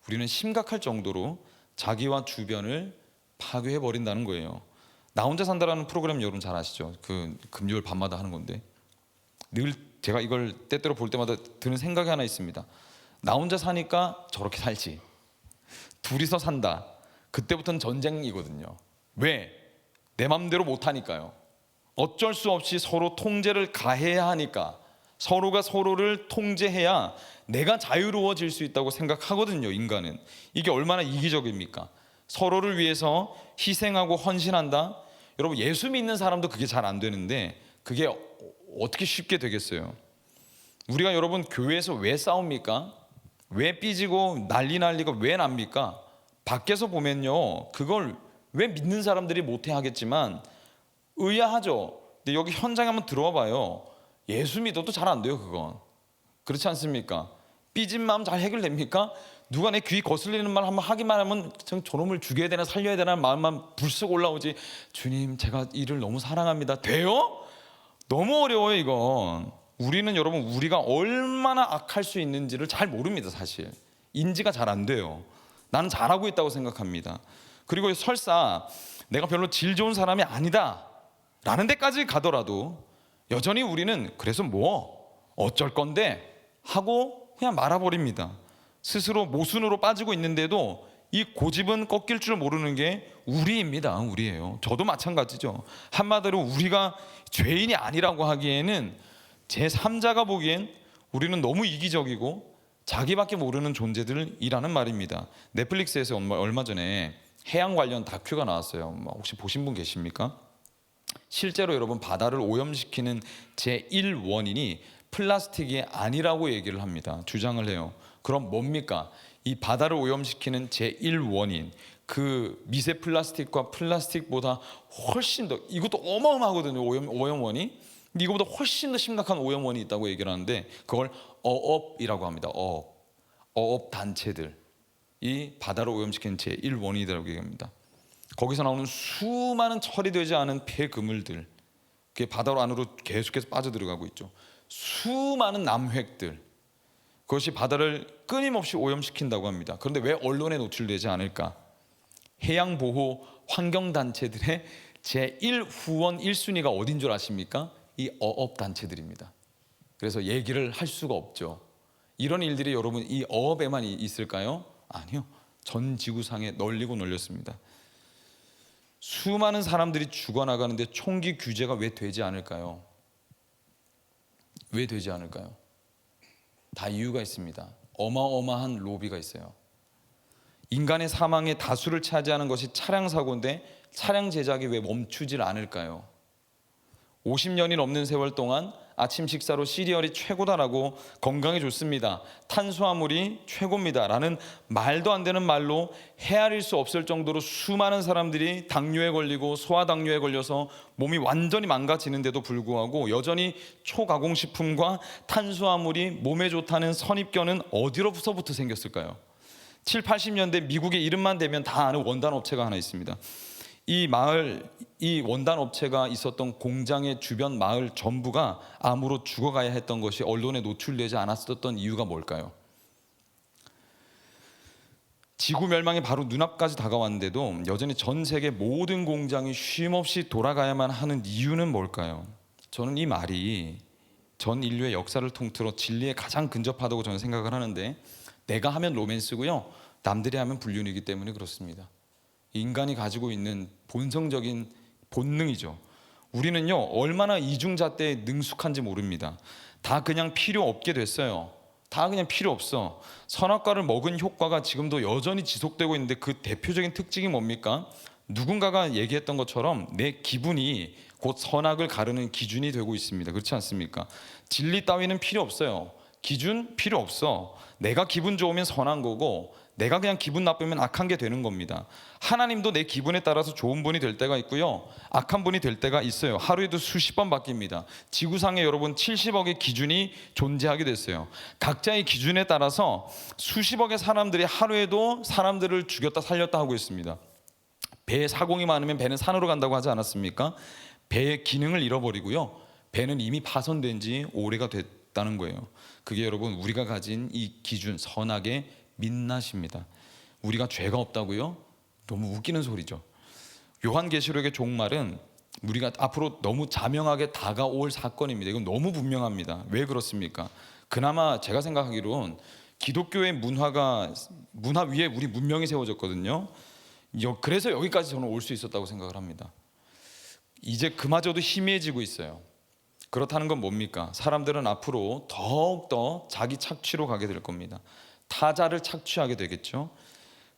S1: 우리는 심각할 정도로 자기와 주변을 파괴해 버린다는 거예요. 나 혼자 산다라는 프로그램 여러분 잘 아시죠? 그 금요일 밤마다 하는 건데 늘 제가 이걸 때때로 볼 때마다 드는 생각이 하나 있습니다. 나 혼자 사니까 저렇게 살지. 둘이서 산다. 그때부터는 전쟁이거든요. 왜? 내 맘대로 못하니까요. 어쩔 수 없이 서로 통제를 가해야 하니까. 서로가 서로를 통제해야 내가 자유로워질 수 있다고 생각하거든요. 인간은. 이게 얼마나 이기적입니까? 서로를 위해서 희생하고 헌신한다. 여러분 예수 믿는 사람도 그게 잘 안 되는데 그게 어떻게 쉽게 되겠어요? 우리가 여러분 교회에서 왜 싸웁니까? 왜 삐지고 난리가 왜 납니까? 밖에서 보면요 그걸 왜 믿는 사람들이 못해 하겠지만 의아하죠. 근데 여기 현장에 한번 들어와 봐요. 예수 믿어도 잘 안 돼요. 그건 그렇지 않습니까? 삐진 마음 잘 해결됩니까? 누가 내 귀 거슬리는 말 한번 하기만 하면 저놈을 죽여야 되나 살려야 되나 마음만 불쑥 올라오지. 주님 제가 이를 너무 사랑합니다. 돼요? 너무 어려워요 이건. 우리는 여러분 우리가 얼마나 악할 수 있는지를 잘 모릅니다. 사실 인지가 잘 안 돼요. 나는 잘하고 있다고 생각합니다. 그리고 설사 내가 별로 질 좋은 사람이 아니다 라는 데까지 가더라도 여전히 우리는 그래서 뭐 어쩔 건데 하고 그냥 말아버립니다. 스스로 모순으로 빠지고 있는데도 이 고집은 꺾일 줄 모르는 게 우리입니다. 우리예요. 저도 마찬가지죠. 한마디로 우리가 죄인이 아니라고 하기에는 제3자가 보기엔 우리는 너무 이기적이고 자기밖에 모르는 존재들이라는 말입니다. 넷플릭스에서 얼마 전에 해양 관련 다큐가 나왔어요. 혹시 보신 분 계십니까? 실제로 여러분 바다를 오염시키는 제1원인이 플라스틱이 아니라고 얘기를 합니다. 주장을 해요. 그럼 뭡니까? 이 바다를 오염시키는 제1원인 그 미세 플라스틱과 플라스틱보다 훨씬 더 이것도 어마어마하거든요. 오염원이. 이거보다 훨씬 더 심각한 오염원이 있다고 얘기를 하는데 그걸 어업이라고 합니다. 어업 단체들 이 바다를 오염시키는 제1원인이라고 얘기합니다. 거기서 나오는 수많은 처리되지 않은 폐그물들 그게 바다 안으로 계속해서 빠져들어가고 있죠. 수많은 남획들 그것이 바다를 끊임없이 오염시킨다고 합니다. 그런데 왜 언론에 노출되지 않을까? 해양보호 환경단체들의 제1후원 1순위가 어딘 줄 아십니까? 이 어업단체들입니다. 그래서 얘기를 할 수가 없죠. 이런 일들이 여러분 이 어업에만 있을까요? 아니요. 전 지구상에 널리고 널렸습니다. 수많은 사람들이 죽어나가는데 총기 규제가 왜 되지 않을까요? 왜 되지 않을까요? 다 이유가 있습니다. 어마어마한 로비가 있어요. 인간의 사망의 다수를 차지하는 것이 차량 사고인데 차량 제작이 왜 멈추질 않을까요? 50년이 넘는 세월 동안 아침 식사로 시리얼이 최고다라고 건강에 좋습니다. 탄수화물이 최고입니다. 라는 말도 안 되는 말로 헤아릴 수 없을 정도로 수많은 사람들이 당뇨에 걸리고 소아당뇨에 걸려서 몸이 완전히 망가지는데도 불구하고 여전히 초가공식품과 탄수화물이 몸에 좋다는 선입견은 어디로서부터 생겼을까요? 7, 80년대 미국의 이름만 대면 다 아는 원단 업체가 하나 있습니다. 이 원단 업체가 있었던 공장의 주변 마을 전부가 암으로 죽어가야 했던 것이 언론에 노출되지 않았었던 이유가 뭘까요? 지구 멸망이 바로 눈앞까지 다가왔는데도 여전히 전 세계 모든 공장이 쉼없이 돌아가야만 하는 이유는 뭘까요? 저는 이 말이 전 인류의 역사를 통틀어 진리에 가장 근접하다고 저는 생각을 하는데 내가 하면 로맨스고요. 남들이 하면 불륜이기 때문에 그렇습니다. 인간이 가지고 있는 본성적인 본능이죠. 우리는요 얼마나 이중잣대에 능숙한지 모릅니다. 다 그냥 필요 없게 됐어요. 다 그냥 필요 없어. 선악과를 먹은 효과가 지금도 여전히 지속되고 있는데 그 대표적인 특징이 뭡니까? 누군가가 얘기했던 것처럼 내 기분이 곧 선악을 가르는 기준이 되고 있습니다. 그렇지 않습니까? 진리 따위는 필요 없어요. 기준 필요 없어. 내가 기분 좋으면 선한 거고 내가 그냥 기분 나쁘면 악한 게 되는 겁니다. 하나님도 내 기분에 따라서 좋은 분이 될 때가 있고요, 악한 분이 될 때가 있어요. 하루에도 수십 번 바뀝니다. 지구상에 여러분 70억의 기준이 존재하게 됐어요. 각자의 기준에 따라서 수십억의 사람들이 하루에도 사람들을 죽였다 살렸다 하고 있습니다. 배에 사공이 많으면 배는 산으로 간다고 하지 않았습니까? 배의 기능을 잃어버리고요, 배는 이미 파손된 지 오래가 됐다는 거예요. 그게 여러분 우리가 가진 이 기준, 선악의 민낯입니다. 우리가 죄가 없다고요? 너무 웃기는 소리죠. 요한계시록의 종말은 우리가 앞으로 너무 자명하게 다가올 사건입니다. 이건 너무 분명합니다. 왜 그렇습니까? 그나마 제가 생각하기로는 기독교의 문화 위에 우리 문명이 세워졌거든요. 그래서 여기까지 저는 올 수 있었다고 생각을 합니다. 이제 그마저도 희미해지고 있어요. 그렇다는 건 뭡니까? 사람들은 앞으로 더욱더 자기 착취로 가게 될 겁니다. 타자를 착취하게 되겠죠.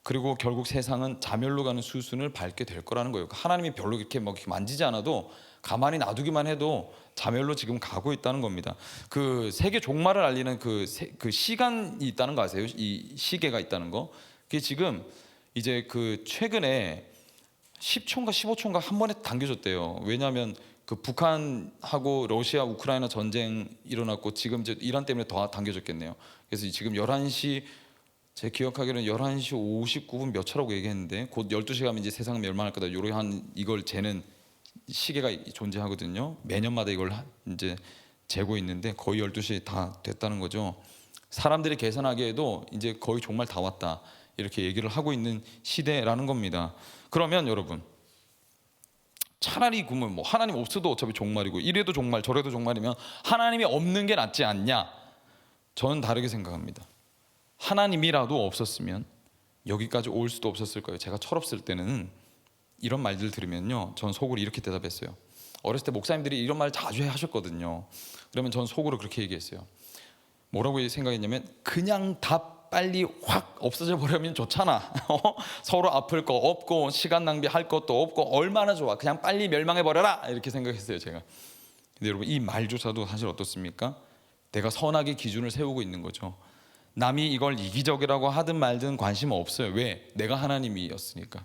S1: 그리고 결국 세상은 자멸로 가는 수순을 밟게 될 거라는 거예요. 하나님이 별로 이렇게 만지지 않아도 가만히 놔두기만 해도 자멸로 지금 가고 있다는 겁니다. 그 세계 종말을 알리는 그 시간이 있다는 거 아세요? 이 시계가 있다는 거. 그게 지금 이제 그 최근에 10초인가 15초인가 한 번에 당겨졌대요. 왜냐하면 그 북한하고 러시아 우크라이나 전쟁 일어났고 지금 이제 이란 때문에 더 당겨졌겠네요. 그래서 지금 11시, 제 기억하기로는 11시 59분 몇 초라고 얘기했는데 곧 12시 가면 이제 세상 멸망할 거다. 요런 이걸 재는 시계가 존재하거든요. 매년마다 이걸 이제 재고 있는데 거의 12시 다 됐다는 거죠. 사람들이 계산하기에도 이제 거의 종말 다 왔다, 이렇게 얘기를 하고 있는 시대라는 겁니다. 그러면 여러분, 차라리 그러면 뭐 하나님 없어도 어차피 종말이고 이래도 종말 저래도 종말이면 하나님이 없는 게 낫지 않냐? 저는 다르게 생각합니다. 하나님이라도 없었으면 여기까지 올 수도 없었을 거예요. 제가 철없을 때는 이런 말들 들으면요, 전 속으로 이렇게 대답했어요. 어렸을 때 목사님들이 이런 말 자주 하셨거든요. 그러면 전 속으로 그렇게 얘기했어요. 뭐라고 생각했냐면, 그냥 다 빨리 확 없어져 버리면 좋잖아. 서로 아플 거 없고 시간 낭비할 것도 없고 얼마나 좋아. 그냥 빨리 멸망해 버려라, 이렇게 생각했어요 제가. 근데 여러분, 이 말조차도 사실 어떻습니까? 내가 선악의 기준을 세우고 있는 거죠. 남이 이걸 이기적이라고 하든 말든 관심 없어요. 왜? 내가 하나님이었으니까.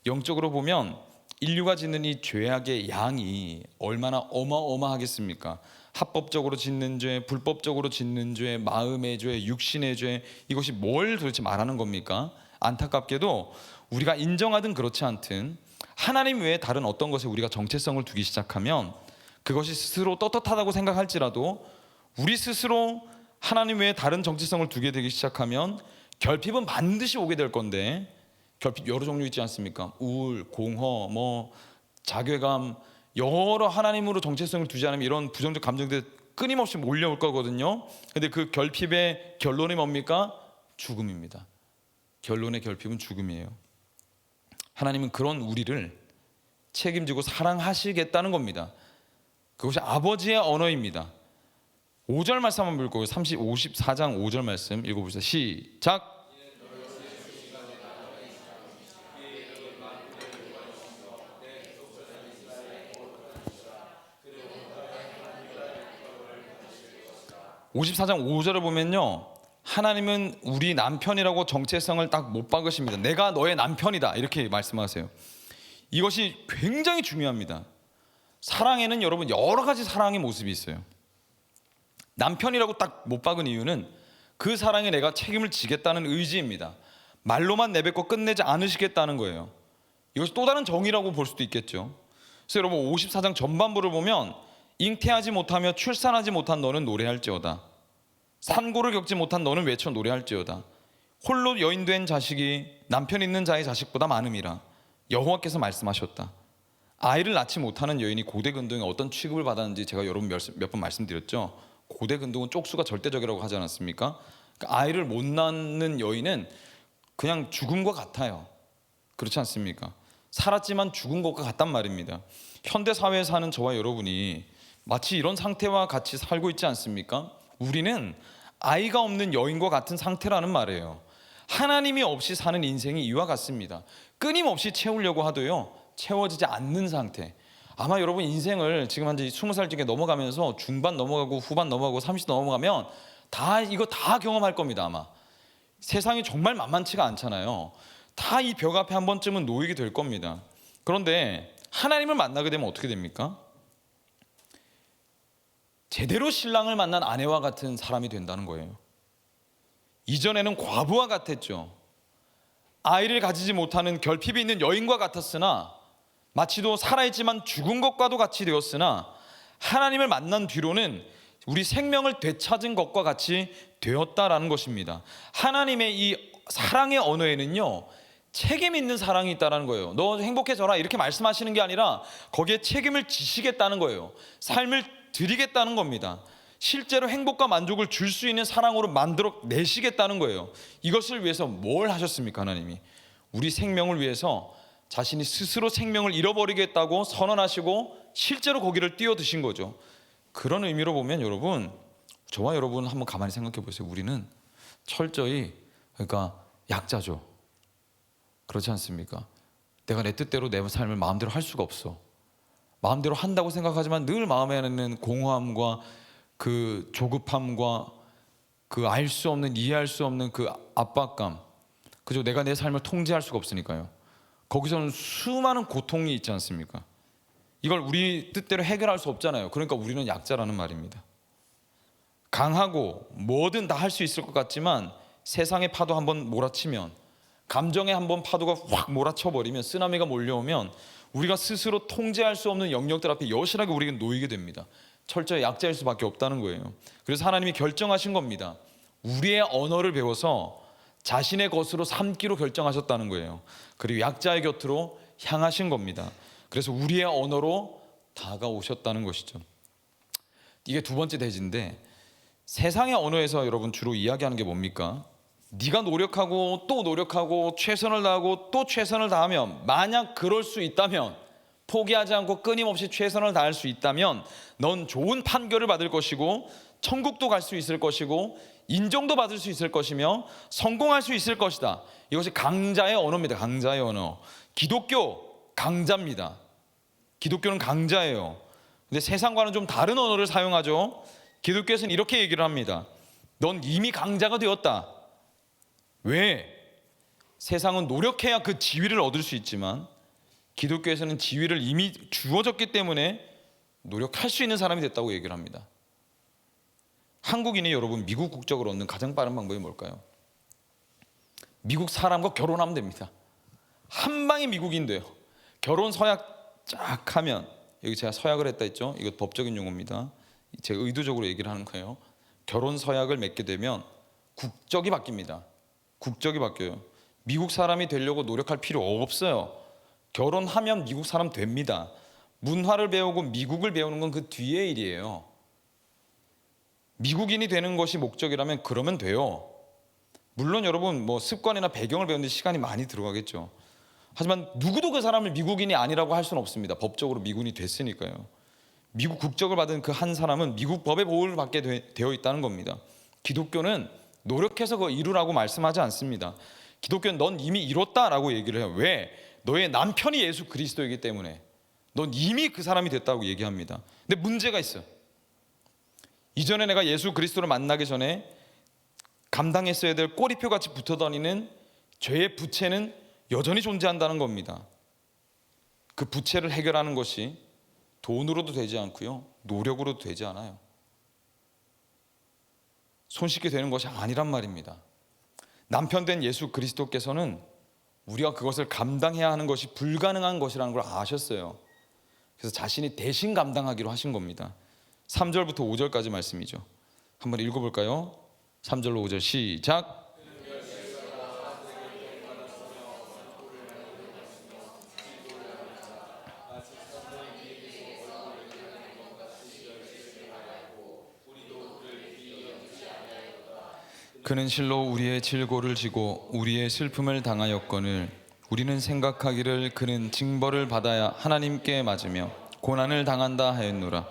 S1: 영적으로 보면 인류가 짓는 이 죄악의 양이 얼마나 어마어마하겠습니까? 합법적으로 짓는 죄, 불법적으로 짓는 죄, 마음의 죄, 육신의 죄, 이것이 뭘 도대체 말하는 겁니까? 안타깝게도 우리가 인정하든 그렇지 않든 하나님 외에 다른 어떤 것에 우리가 정체성을 두기 시작하면, 그것이 스스로 떳떳하다고 생각할지라도 우리 스스로 하나님 외에 다른 정체성을 두게 되기 시작하면 결핍은 반드시 오게 될 건데, 결핍 여러 종류 있지 않습니까? 우울, 공허, 자괴감, 여러 하나님으로 정체성을 두지 않으면 이런 부정적 감정들 끊임없이 몰려올 거거든요. 근데 그 결핍의 결론이 뭡니까? 죽음입니다. 결론의 결핍은 죽음이에요. 하나님은 그런 우리를 책임지고 사랑하시겠다는 겁니다. 그것이 아버지의 언어입니다. 5절 말씀 한번 읽고 54장 5절 말씀 읽어보시죠. 시작. 54장 5절을 보면요, 하나님은 우리 남편이라고 정체성을 딱 못 박으십니다. 내가 너의 남편이다, 이렇게 말씀하세요. 이것이 굉장히 중요합니다. 사랑에는 여러분 여러 가지 사랑의 모습이 있어요. 남편이라고 딱 못 박은 이유는 그 사랑에 내가 책임을 지겠다는 의지입니다. 말로만 내뱉고 끝내지 않으시겠다는 거예요. 이것이 또 다른 정의라고 볼 수도 있겠죠. 그래서 여러분 54장 전반부를 보면, 잉태하지 못하며 출산하지 못한 너는 노래할지어다. 산고를 겪지 못한 너는 외쳐 노래할지어다. 홀로 여인된 자식이 남편 있는 자의 자식보다 많음이라 여호와께서 말씀하셨다. 아이를 낳지 못하는 여인이 고대 근동에 어떤 취급을 받았는지 제가 여러분 몇 번 말씀드렸죠. 고대 근동은 쪽수가 절대적이라고 하지 않았습니까? 그러니까 아이를 못 낳는 여인은 그냥 죽은 것 같아요. 그렇지 않습니까? 살았지만 죽은 것과 같단 말입니다. 현대 사회에 사는 저와 여러분이 마치 이런 상태와 같이 살고 있지 않습니까? 우리는 아이가 없는 여인과 같은 상태라는 말이에요. 하나님이 없이 사는 인생이 이와 같습니다. 끊임없이 채우려고 하도요, 채워지지 않는 상태. 아마 여러분 인생을 지금 한 20살 쪽에 넘어가면서 중반 넘어가고 후반 넘어가고 30 넘어가면 이거 다 경험할 겁니다. 아마 세상이 정말 만만치가 않잖아요. 다 이 벽 앞에 한 번쯤은 놓이게 될 겁니다. 그런데 하나님을 만나게 되면 어떻게 됩니까? 제대로 신랑을 만난 아내와 같은 사람이 된다는 거예요. 이전에는 과부와 같았죠. 아이를 가지지 못하는 결핍이 있는 여인과 같았으나, 마치도 살아있지만 죽은 것과도 같이 되었으나, 하나님을 만난 뒤로는 우리 생명을 되찾은 것과 같이 되었다라는 것입니다. 하나님의 이 사랑의 언어에는요, 책임 있는 사랑이 있다는 거예요. 너 행복해져라 이렇게 말씀하시는 게 아니라 거기에 책임을 지시겠다는 거예요. 삶을 드리겠다는 겁니다. 실제로 행복과 만족을 줄 수 있는 사랑으로 만들어 내시겠다는 거예요. 이것을 위해서 뭘 하셨습니까? 하나님이 우리 생명을 위해서 자신이 스스로 생명을 잃어버리겠다고 선언하시고 실제로 거기를 뛰어드신 거죠. 그런 의미로 보면 여러분, 저와 여러분 한번 가만히 생각해 보세요. 우리는 철저히, 그러니까 약자죠. 그렇지 않습니까? 내가 내 뜻대로 내 삶을 마음대로 할 수가 없어. 마음대로 한다고 생각하지만 늘 마음에는 공허함과 그 조급함과 그 알 수 없는, 이해할 수 없는 그 압박감, 그죠? 내가 내 삶을 통제할 수가 없으니까요. 거기서는 수많은 고통이 있지 않습니까? 이걸 우리 뜻대로 해결할 수 없잖아요. 그러니까 우리는 약자라는 말입니다. 강하고 뭐든 다 할 수 있을 것 같지만 세상의 파도 한번 몰아치면, 감정의 한번 파도가 확 몰아쳐버리면, 쓰나미가 몰려오면 우리가 스스로 통제할 수 없는 영역들 앞에 여실하게 우리가 놓이게 됩니다. 철저히 약자일 수밖에 없다는 거예요. 그래서 하나님이 결정하신 겁니다. 우리의 언어를 배워서 자신의 것으로 삼기로 결정하셨다는 거예요. 그리고 약자의 곁으로 향하신 겁니다. 그래서 우리의 언어로 다가오셨다는 것이죠. 이게 두 번째 대지인데, 세상의 언어에서 여러분 주로 이야기하는 게 뭡니까? 네가 노력하고 또 노력하고 최선을 다하고 또 최선을 다하면, 만약 그럴 수 있다면, 포기하지 않고 끊임없이 최선을 다할 수 있다면 넌 좋은 판결을 받을 것이고 천국도 갈 수 있을 것이고 인정도 받을 수 있을 것이며 성공할 수 있을 것이다. 이것이 강자의 언어입니다. 강자의 언어. 기독교 강자입니다. 기독교는 강자예요. 근데 세상과는 좀 다른 언어를 사용하죠. 기독교에서는 이렇게 얘기를 합니다. 넌 이미 강자가 되었다. 왜? 세상은 노력해야 그 지위를 얻을 수 있지만 기독교에서는 지위를 이미 주어졌기 때문에 노력할 수 있는 사람이 됐다고 얘기를 합니다. 한국인이 여러분 미국 국적을 얻는 가장 빠른 방법이 뭘까요? 미국 사람과 결혼하면 됩니다. 한 방에 미국인 돼요. 결혼 서약 쫙 하면, 여기 제가 서약을 했다 했죠? 이거 법적인 용어입니다. 제가 의도적으로 얘기를 하는 거예요. 결혼 서약을 맺게 되면 국적이 바뀝니다. 국적이 바뀌어요. 미국 사람이 되려고 노력할 필요 없어요. 결혼하면 미국 사람 됩니다. 문화를 배우고 미국을 배우는 건 그 뒤의 일이에요. 미국인이 되는 것이 목적이라면 그러면 돼요. 물론 여러분 뭐 습관이나 배경을 배우는데 시간이 많이 들어가겠죠. 하지만 누구도 그 사람을 미국인이 아니라고 할 수는 없습니다. 법적으로 미국인이 됐으니까요. 미국 국적을 받은 그 한 사람은 미국 법의 보호를 받게 되어 있다는 겁니다. 기독교는 노력해서 그거 이루라고 말씀하지 않습니다. 기독교는 넌 이미 이뤘다라고 얘기를 해요. 왜? 너의 남편이 예수 그리스도이기 때문에 넌 이미 그 사람이 됐다고 얘기합니다. 근데 문제가 있어요. 이전에 내가 예수 그리스도를 만나기 전에 감당했어야 될 꼬리표같이 붙어다니는 죄의 부채는 여전히 존재한다는 겁니다. 그 부채를 해결하는 것이 돈으로도 되지 않고요, 노력으로도 되지 않아요. 손쉽게 되는 것이 아니란 말입니다. 남편 된 예수 그리스도께서는 우리가 그것을 감당해야 하는 것이 불가능한 것이라는 걸 아셨어요. 그래서 자신이 대신 감당하기로 하신 겁니다. 3절부터 5절까지 말씀이죠. 한번 읽어볼까요? 3절로 5절 시작. 그는 실로 우리의 질고를 지고 우리의 슬픔을 당하였거늘 우리는 생각하기를 그는 징벌을 받아야 하나님께 맞으며 고난을 당한다 하였노라.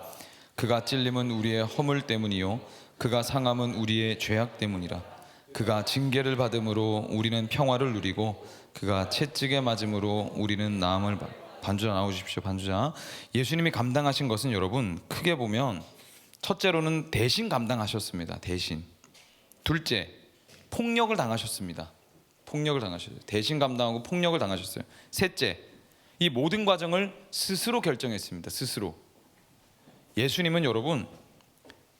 S1: 그가 찔림은 우리의 허물 때문이요 그가 상함은 우리의 죄악 때문이라. 그가 징계를 받음으로 우리는 평화를 누리고 그가 채찍에 맞음으로 우리는 나음을 반주자 나오십시오. 반주자. 예수님이 감당하신 것은 여러분 크게 보면 첫째로는 대신 감당하셨습니다. 대신. 둘째, 폭력을 당하셨습니다. 폭력을 당하셨어요. 대신 감당하고 폭력을 당하셨어요. 셋째, 이 모든 과정을 스스로 결정했습니다. 스스로. 예수님은 여러분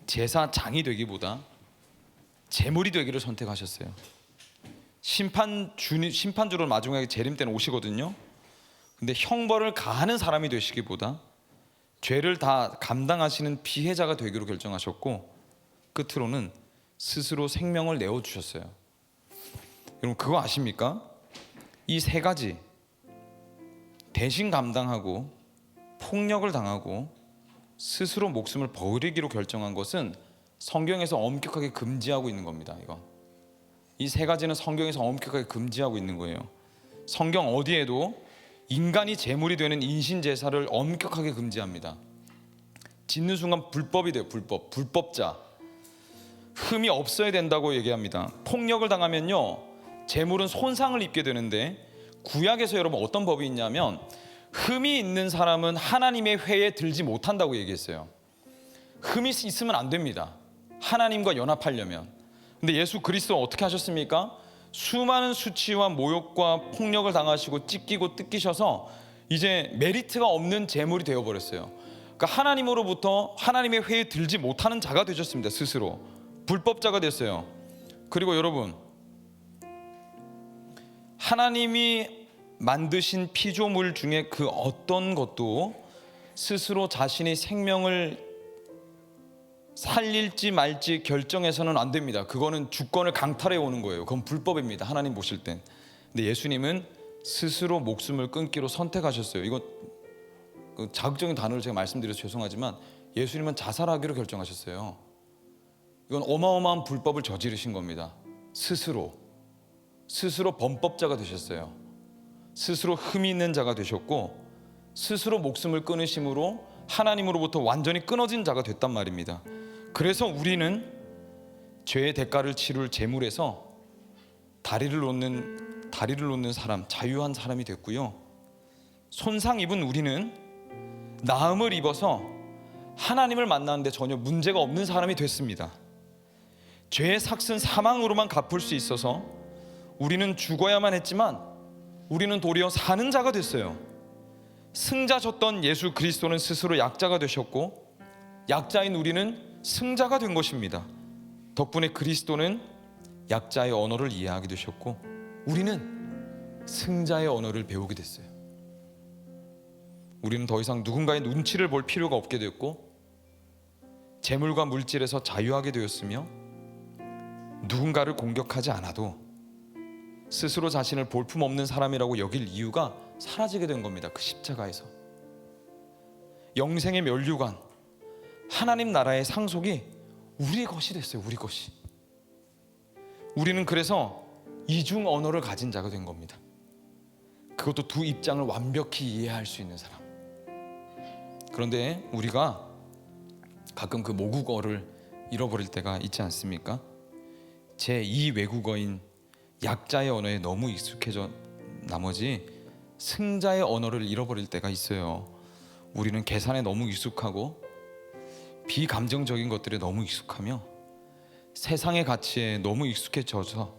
S1: 제사장이 되기보다 제물이 되기를 선택하셨어요. 심판주로 마지막에 재림 때는 오시거든요. 근데 형벌을 가하는 사람이 되시기보다 죄를 다 감당하시는 피해자가 되기로 결정하셨고, 끝으로는 스스로 생명을 내어주셨어요. 여러분 그거 아십니까? 이 세 가지, 대신 감당하고 폭력을 당하고 스스로 목숨을 버리기로 결정한 것은 성경에서 엄격하게 금지하고 있는 겁니다. 이 세 가지는 성경에서 엄격하게 금지하고 있는 거예요. 성경 어디에도 인간이 제물이 되는 인신제사를 엄격하게 금지합니다. 짓는 순간 불법이 돼요. 불법자. 흠이 없어야 된다고 얘기합니다. 폭력을 당하면요 제물은 손상을 입게 되는데, 구약에서 여러분 어떤 법이 있냐면 흠이 있는 사람은 하나님의 회에 들지 못한다고 얘기했어요. 흠이 있으면 안 됩니다. 하나님과 연합하려면. 근데 예수 그리스도 어떻게 하셨습니까? 수많은 수치와 모욕과 폭력을 당하시고 찢기고 뜯기셔서 이제 메리트가 없는 제물이 되어버렸어요. 그러니까 하나님으로부터 하나님의 회에 들지 못하는 자가 되셨습니다. 스스로 불법자가 됐어요. 그리고 여러분 하나님이 만드신 피조물 중에 그 어떤 것도 스스로 자신의 생명을 살릴지 말지 결정해서는 안 됩니다. 그거는 주권을 강탈해 오는 거예요. 그건 불법입니다. 하나님 보실 땐. 근데 예수님은 스스로 목숨을 끊기로 선택하셨어요. 이거 자극적인 단어를 제가 말씀드려서 죄송하지만 예수님은 자살하기로 결정하셨어요. 이건 어마어마한 불법을 저지르신 겁니다. 스스로 범법자가 되셨어요. 스스로 흠이 있는 자가 되셨고, 스스로 목숨을 끊으심으로 하나님으로부터 완전히 끊어진 자가 됐단 말입니다. 그래서 우리는 죄의 대가를 치룰 제물에서 다리를 놓는 사람, 자유한 사람이 됐고요. 손상 입은 우리는 나음을 입어서 하나님을 만나는데 전혀 문제가 없는 사람이 됐습니다. 죄의 삭은 사망으로만 갚을 수 있어서 우리는 죽어야만 했지만 우리는 도리어 사는 자가 됐어요. 승자셨던 예수 그리스도는 스스로 약자가 되셨고, 약자인 우리는 승자가 된 것입니다. 덕분에 그리스도는 약자의 언어를 이해하게 되셨고, 우리는 승자의 언어를 배우게 됐어요. 우리는 더 이상 누군가의 눈치를 볼 필요가 없게 됐고, 재물과 물질에서 자유하게 되었으며, 누군가를 공격하지 않아도 스스로 자신을 볼품없는 사람이라고 여길 이유가 사라지게 된 겁니다. 그 십자가에서. 영생의 면류관, 하나님 나라의 상속이 우리 것이 됐어요. 우리 것이. 우리는 그래서 이중 언어를 가진 자가 된 겁니다. 그것도 두 입장을 완벽히 이해할 수 있는 사람. 그런데 우리가 가끔 그 모국어를 잃어버릴 때가 있지 않습니까? 제2 외국어인 약자의 언어에 너무 익숙해져 나머지 승자의 언어를 잃어버릴 때가 있어요. 우리는 계산에 너무 익숙하고 비감정적인 것들에 너무 익숙하며 세상의 가치에 너무 익숙해져서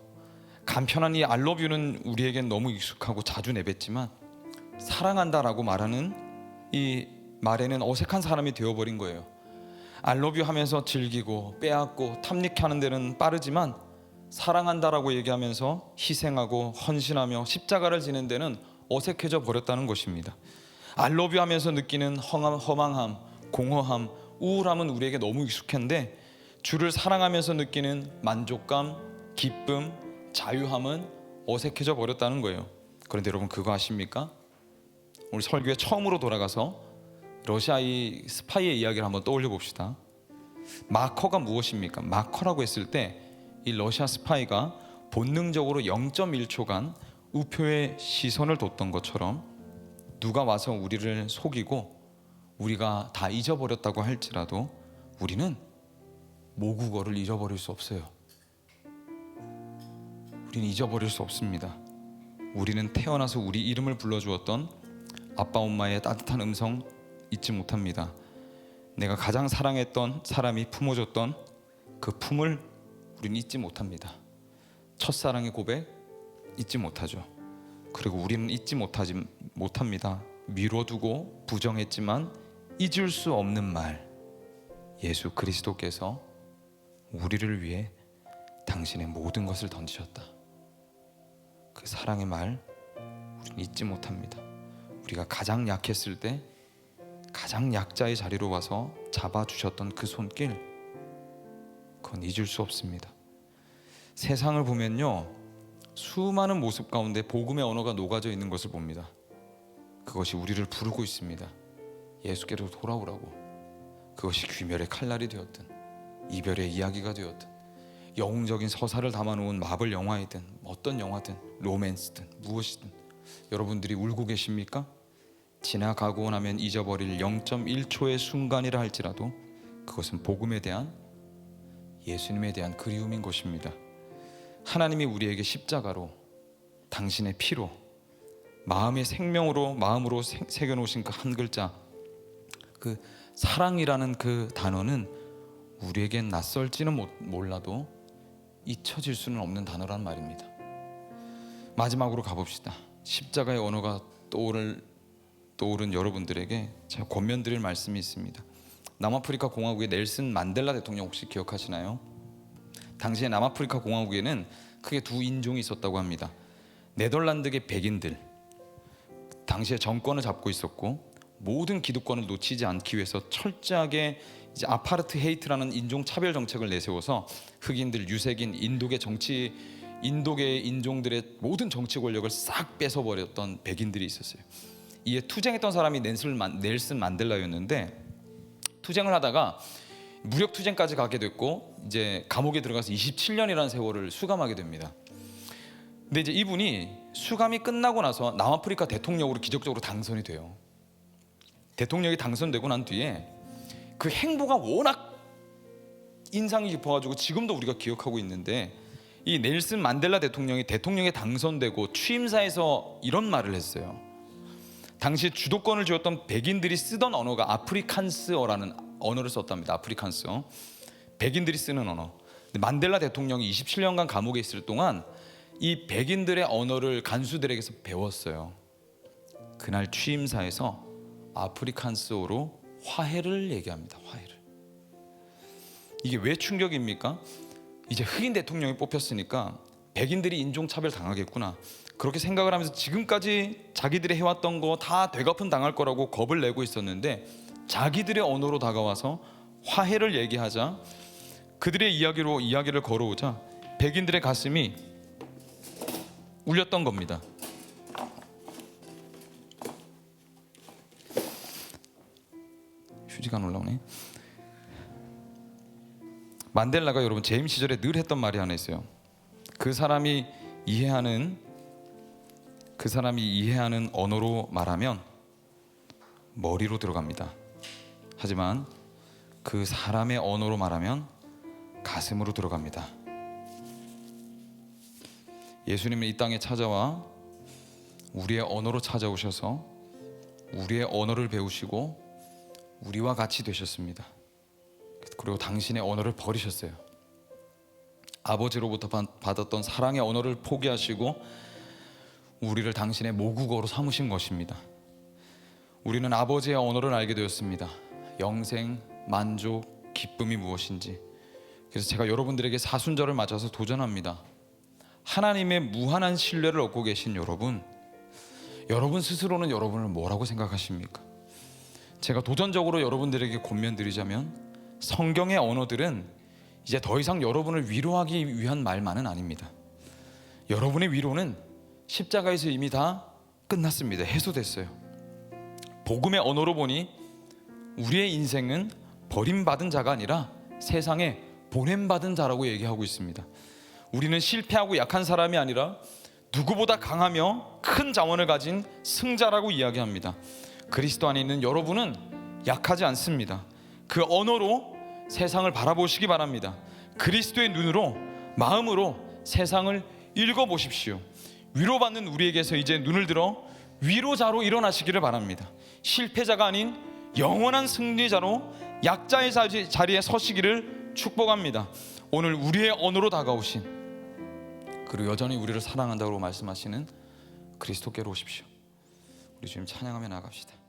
S1: 간편한 이 I love you는 우리에겐 너무 익숙하고 자주 내뱉지만 사랑한다라고 말하는 이 말에는 어색한 사람이 되어버린 거예요. I love you 하면서 즐기고 빼앗고 탐닉하는 데는 빠르지만 사랑한다라고 얘기하면서 희생하고 헌신하며 십자가를 지는 데는 어색해져 버렸다는 것입니다. I love you 하면서 느끼는 허망함, 공허함, 우울함은 우리에게 너무 익숙한데, 주를 사랑하면서 느끼는 만족감, 기쁨, 자유함은 어색해져 버렸다는 거예요. 그런데 여러분 그거 아십니까? 우리 설교에 처음으로 돌아가서 러시아의 스파이의 이야기를 한번 떠올려 봅시다. 마커가 무엇입니까? 마커라고 했을 때 이 러시아 스파이가 본능적으로 0.1초간 우표에 시선을 뒀던 것처럼 누가 와서 우리를 속이고 우리가 다 잊어버렸다고 할지라도 우리는 모국어를 잃어버릴 수 없어요. 우리는 잊어버릴 수 없습니다. 우리는 태어나서 우리 이름을 불러주었던 아빠 엄마의 따뜻한 음성 잊지 못합니다. 내가 가장 사랑했던 사람이 품어줬던 그 품을 우리는 잊지 못합니다. 첫사랑의 고백 잊지 못하죠. 그리고 우리는 잊지 못합니다. 미뤄두고 부정했지만 잊을 수 없는 말, 예수 그리스도께서 우리를 위해 당신의 모든 것을 던지셨다. 그 사랑의 말 우리는 잊지 못합니다. 우리가 가장 약했을 때 가장 약자의 자리로 와서 잡아주셨던 그 손길, 그건 잊을 수 없습니다. 세상을 보면요, 수많은 모습 가운데 복음의 언어가 녹아져 있는 것을 봅니다. 그것이 우리를 부르고 있습니다. 예수께로 돌아오라고. 그것이 귀멸의 칼날이 되었든 이별의 이야기가 되었든 영웅적인 서사를 담아놓은 마블 영화이든 어떤 영화든 로맨스든 무엇이든 여러분들이 울고 계십니까? 지나가고 나면 잊어버릴 0.1초의 순간이라 할지라도 그것은 복음에 대한, 예수님에 대한 그리움인 것입니다. 하나님이 우리에게 십자가로, 당신의 피로, 마음의 생명으로, 마음으로 새겨놓으신 그 한 글자, 그 사랑이라는 그 단어는 우리에겐 낯설지는 몰라도 잊혀질 수는 없는 단어란 말입니다. 마지막으로 가봅시다. 십자가의 언어가 떠오른 여러분들에게 제가 권면드릴 말씀이 있습니다. 남아프리카 공화국의 넬슨 만델라 대통령 혹시 기억하시나요? 당시에 남아프리카 공화국에는 크게 두 인종이 있었다고 합니다. 네덜란드계 백인들, 당시에 정권을 잡고 있었고 모든 기득권을 놓치지 않기 위해서 철저하게 이제 아파르트헤이트라는 인종 차별 정책을 내세워서 흑인들, 유색인, 인도계 인종들의 모든 정치 권력을 싹 뺏어버렸던 백인들이 있었어요. 이에 투쟁했던 사람이 넬슨 만델라였는데, 투쟁을 하다가 무력 투쟁까지 가게 됐고 이제 감옥에 들어가서 27년이라는 세월을 수감하게 됩니다. 근데 이제 이분이 수감이 끝나고 나서 남아프리카 대통령으로 기적적으로 당선이 돼요. 대통령이 당선되고 난 뒤에 그 행보가 워낙 인상이 깊어가지고 지금도 우리가 기억하고 있는데, 이 넬슨 만델라 대통령이 대통령에 당선되고 취임사에서 이런 말을 했어요. 당시 주도권을 쥐었던 백인들이 쓰던 언어가 아프리칸스어라는 언어를 썼답니다. 아프리칸스어, 백인들이 쓰는 언어. 만델라 대통령이 27년간 감옥에 있을 동안 이 백인들의 언어를 간수들에게서 배웠어요. 그날 취임사에서 아프리칸스어로 화해를 얘기합니다. 화해를. 이게 왜 충격입니까? 이제 흑인 대통령이 뽑혔으니까 백인들이 인종차별 당하겠구나, 그렇게 생각을 하면서 지금까지 자기들이 해왔던 거 다 되갚음 당할 거라고 겁을 내고 있었는데, 자기들의 언어로 다가와서 화해를 얘기하자, 그들의 이야기를 걸어오자 백인들의 가슴이 울렸던 겁니다. 휴지가 안 올라오네. 만델라가 여러분 재임 시절에 늘 했던 말이 하나 있어요. 그 사람이 이해하는 언어로 말하면 머리로 들어갑니다. 하지만 그 사람의 언어로 말하면 가슴으로 들어갑니다. 예수님은 이 땅에 찾아와 우리의 언어로 찾아오셔서 우리의 언어를 배우시고 우리와 같이 되셨습니다. 그리고 당신의 언어를 버리셨어요. 아버지로부터 받았던 사랑의 언어를 포기하시고 우리를 당신의 모국어로 삼으신 것입니다. 우리는 아버지의 언어를 알게 되었습니다. 영생, 만족, 기쁨이 무엇인지. 그래서 제가 여러분들에게 사순절을 맞아서 도전합니다. 하나님의 무한한 신뢰를 얻고 계신 여러분 스스로는 여러분을 뭐라고 생각하십니까? 제가 도전적으로 여러분들에게 권면드리자면, 성경의 언어들은 이제 더 이상 여러분을 위로하기 위한 말만은 아닙니다. 여러분의 위로는 십자가에서 이미 다 끝났습니다. 해소됐어요. 복음의 언어로 보니 우리의 인생은 버림받은 자가 아니라 세상에 보냄받은 자라고 얘기하고 있습니다. 우리는 실패하고 약한 사람이 아니라 누구보다 강하며 큰 자원을 가진 승자라고 이야기합니다. 그리스도 안에 있는 여러분은 약하지 않습니다. 그 언어로 세상을 바라보시기 바랍니다. 그리스도의 눈으로, 마음으로 세상을 읽어보십시오. 위로받는 우리에게서 이제 눈을 들어 위로자로 일어나시기를 바랍니다. 실패자가 아닌 영원한 승리자로 약자의 자리에 서시기를 축복합니다. 오늘 우리의 언어로 다가오신, 그리고 여전히 우리를 사랑한다고 말씀하시는 그리스도께로 오십시오. 우리 주님 찬양하며 나갑시다.